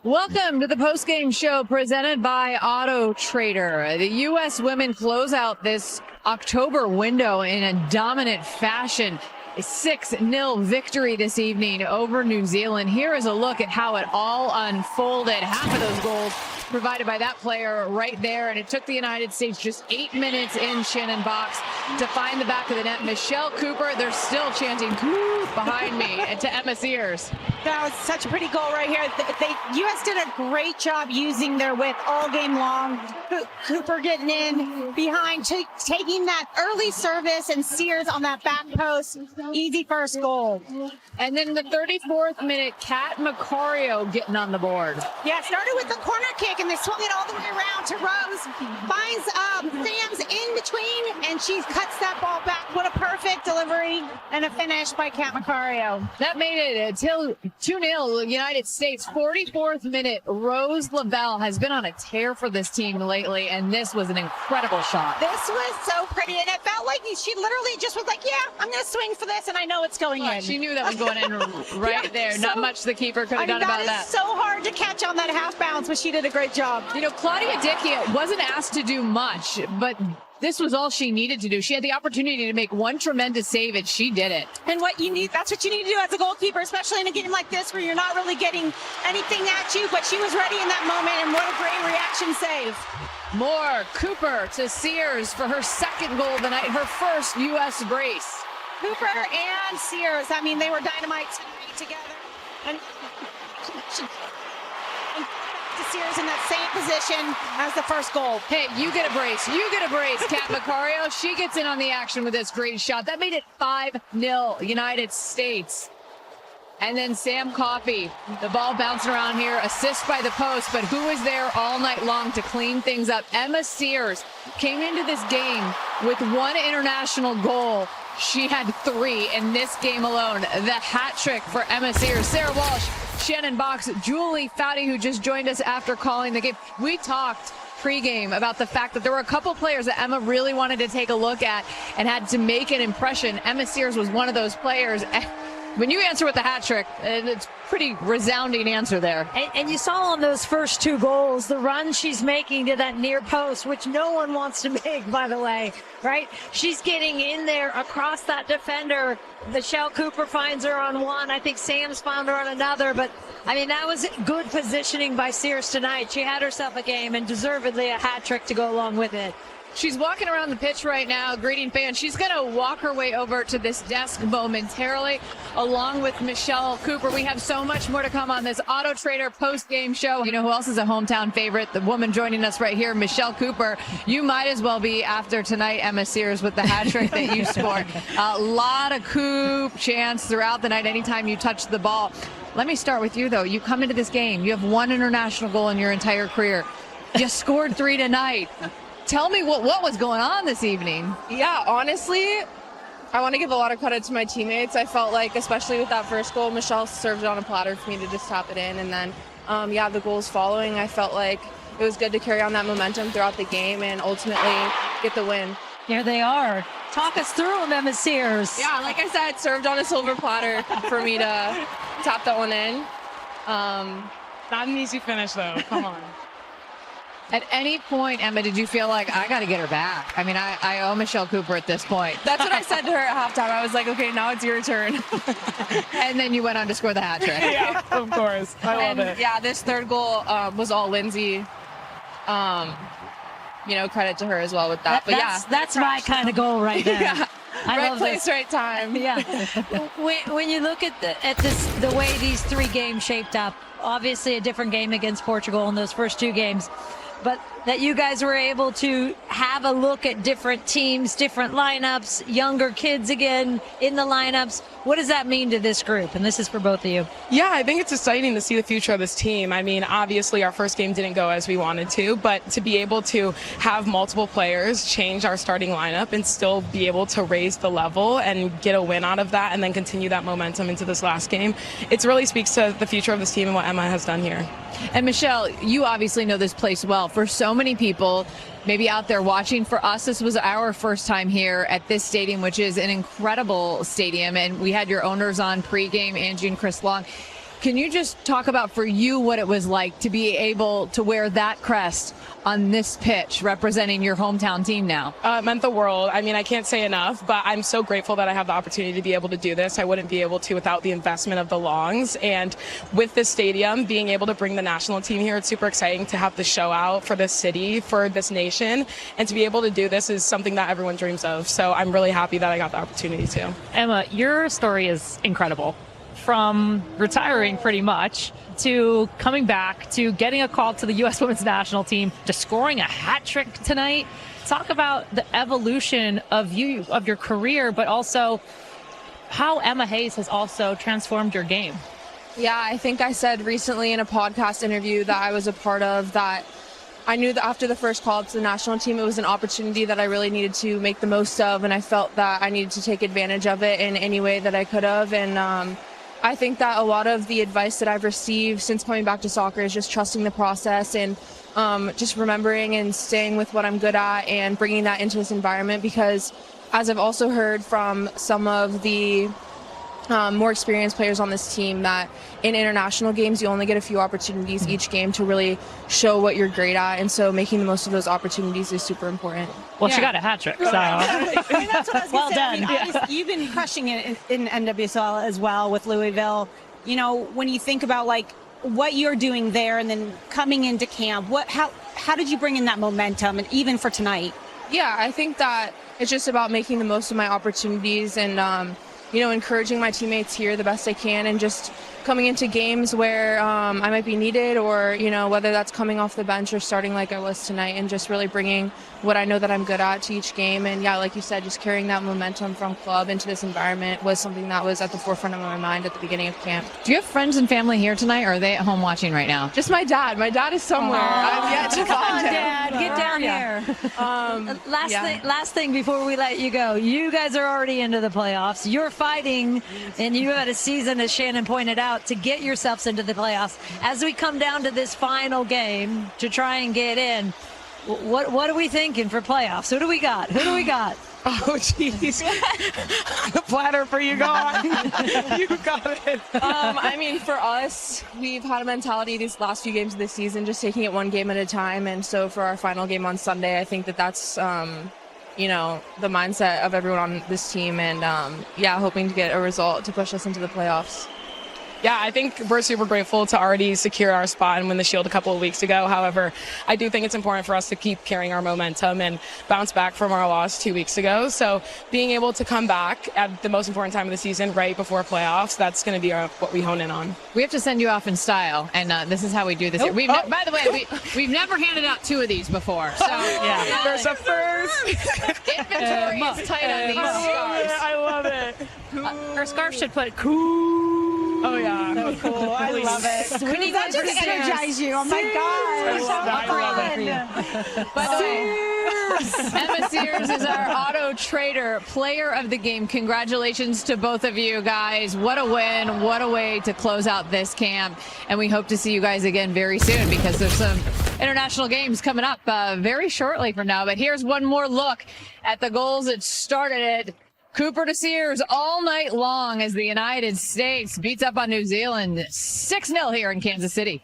Welcome to the postgame show presented by Auto Trader. The U.S. women close out this October window in a dominant fashion. A 6-0 victory this evening over New Zealand. Here is a look at how it all unfolded. Half of those goals provided by that player right there. And it took the United States just 8 minutes in Shannon box to find the back of the net. Michelle Cooper, they're still chanting "Coop" behind me, and to Emma Sears. That was such a pretty goal right here. U.S. did a great job using their width all game long. Cooper getting in behind, taking that early service, and Sears on that back post. Easy first goal. And then the 34th minute, Kat Macario getting on the board. Yeah, it started with the corner kick, and they swung it all the way around to Rose. Finds Sam's in between, and she cuts that ball back. What a perfect delivery and a finish by Kat Macario. That made it 2-0 United States. 44th minute, Rose Lavelle has been on a tear for this team lately, and this was an incredible shot. This was so pretty, and it felt like she literally just was like, yeah, I'm going to swing for this, and I know it's going in. She knew that was going in right there. Not much the keeper could have done about that. That is so hard to catch on that half bounce, but she did a great job. You know, Claudia Dickey wasn't asked to do much, but this was all she needed to do. She had the opportunity to make one tremendous save, and she did it. And that's what you need to do as a goalkeeper, especially in a game like this where you're not really getting anything at you, but she was ready in that moment, and what a great reaction save. More Cooper to Sears for her second goal of the night, her first U.S. brace. Cooper and Sears, I mean, they were dynamite together. And to Sears in that same position as the first goal. Hey, you get a brace. You get a brace, Kat Macario. She gets in on the action with this great shot. That made it 5-0 United States. And then Sam Coffey, the ball bouncing around here, assist by the post, but who was there all night long to clean things up? Emma Sears came into this game with one international goal. She had 3 in this game alone. The hat trick for Emma Sears. Sarah Walsh, Shannon Box, Julie Foudy, who just joined us after calling the game. We talked pregame about the fact that there were a couple players that Emma really wanted to take a look at and had to make an impression. Emma Sears was one of those players. When you answer with the hat trick, it's pretty resounding answer there. And you saw on those first 2 goals, the run she's making to that near post, which no one wants to make, by the way, right? She's getting in there across that defender. Michelle Cooper finds her on one. I think Sam's found her on another. But, I mean, that was good positioning by Sears tonight. She had herself a game and deservedly a hat trick to go along with it. She's walking around the pitch right now, greeting fans. She's going to walk her way over to this desk momentarily, along with Michelle Cooper. We have so much more to come on this Auto Trader post-game show. You know who else is a hometown favorite? The woman joining us right here, Michelle Cooper. You might as well be after tonight, Emma Sears, with the hat trick that you scored. A lot of Coop chants throughout the night anytime you touch the ball. Let me start with you, though. You come into this game. You have 1 international goal in your entire career. You scored 3 tonight. Tell me what was going on this evening. Yeah, honestly, I want to give a lot of credit to my teammates. I felt like, especially with that first goal, Michelle served it on a platter for me to just tap it in. And then, the goals following, I felt like it was good to carry on that momentum throughout the game and ultimately get the win. Here they are. Talk us through them, Emma Sears. Yeah, like I said, served on a silver platter for me to tap that one in. Not an easy finish, though. Come on. At any point, Emma, did you feel like, I got to get her back? I mean, I owe Michelle Cooper at this point. That's what I said to her at halftime. I was like, okay, now it's your turn. And then you went on to score the hat trick. Yeah, of course. I love it. Yeah, this third goal was all Lindsay. Credit to her as well with that. That's my kind of goal right there. Yeah. Right place, this. right time. Yeah. when you look at the way these 3 games shaped up, obviously a different game against Portugal in those first 2 games, but that you guys were able to have a look at different teams, different lineups, younger kids again in the lineups. What does that mean to this group? And this is for both of you. Yeah, I think it's exciting to see the future of this team. I mean, obviously our first game didn't go as we wanted to, but to be able to have multiple players change our starting lineup and still be able to raise the level and get a win out of that and then continue that momentum into this last game, it really speaks to the future of this team and what Emma has done here. And Michelle, you obviously know this place well. For so many people, maybe out there watching, for us, this was our first time here at this stadium, which is an incredible stadium. And we had your owners on pregame, Angie and Chris Long. Can you just talk about for you what it was like to be able to wear that crest on this pitch representing your hometown team now? It meant the world. I mean, I can't say enough, but I'm so grateful that I have the opportunity to be able to do this. I wouldn't be able to without the investment of the Longs. And with this stadium, being able to bring the national team here, it's super exciting to have the show out for this city, for this nation. And to be able to do this is something that everyone dreams of. So I'm really happy that I got the opportunity to. Emma, your story is incredible. From retiring pretty much to coming back to getting a call to the U.S. women's national team to scoring a hat trick tonight. Talk about the evolution of your career, but also how Emma Hayes has also transformed your game. Yeah, I think I said recently in a podcast interview that I was a part of that I knew that after the first call up to the national team, it was an opportunity that I really needed to make the most of, and I felt that I needed to take advantage of it in any way that I could have. And I think that a lot of the advice that I've received since coming back to soccer is just trusting the process and just remembering and staying with what I'm good at and bringing that into this environment, because as I've also heard from some of the more experienced players on this team, that in international games you only get a few opportunities each game to really show what you're great at, and so making the most of those opportunities is super important. Well, she got a hat trick, so I mean, that's what I was Well gonna say. I mean, done. obviously, you've been crushing it in NWSL as well with Louisville. You know, when you think about like what you're doing there and then coming into camp, how did you bring in that momentum, and even for tonight? Yeah, I think that it's just about making the most of my opportunities and encouraging my teammates here the best I can, and just coming into games where I might be needed, or, whether that's coming off the bench or starting like I was tonight, and just really bringing what I know that I'm good at to each game. And yeah, like you said, just carrying that momentum from club into this environment was something that was at the forefront of my mind at the beginning of camp. Do you have friends and family here tonight, or are they at home watching right now? Just my dad. My dad is somewhere. I've yet to find him. Dad, get down here. Last thing before we let you go. You guys are already into the playoffs. You're fighting, and you had a season, as Shannon pointed out, to get yourselves into the playoffs. As we come down to this final game to try and get in, what are we thinking for playoffs? Who do we got? Oh, jeez. The platter for you, God. You got it. I mean, for us, we've had a mentality these last few games of the season, just taking it one game at a time. And so for our final game on Sunday, I think that's the mindset of everyone on this team. And, hoping to get a result to push us into the playoffs. Yeah, I think we're super grateful to already secure our spot and win the Shield a couple of weeks ago. However, I do think it's important for us to keep carrying our momentum and bounce back from our loss 2 weeks ago. So being able to come back at the most important time of the season, right before playoffs, that's going to be what we hone in on. We have to send you off in style, and this is how we do this here. By the way, we've never handed out 2 of these before. So There's a first. Inventory is tight on these scarves. I love it. her scarf should put cool. Oh, yeah. So cool. I love it. Winning That just energize you. Oh, my God. By the way, Emma Sears is our auto trader player of the game. Congratulations to both of you guys. What a win. What a way to close out this camp. And we hope to see you guys again very soon, because there's some international games coming up very shortly from now. But here's one more look at the goals that started it. Cooper to Sears all night long as the United States beats up on New Zealand 6-0 here in Kansas City.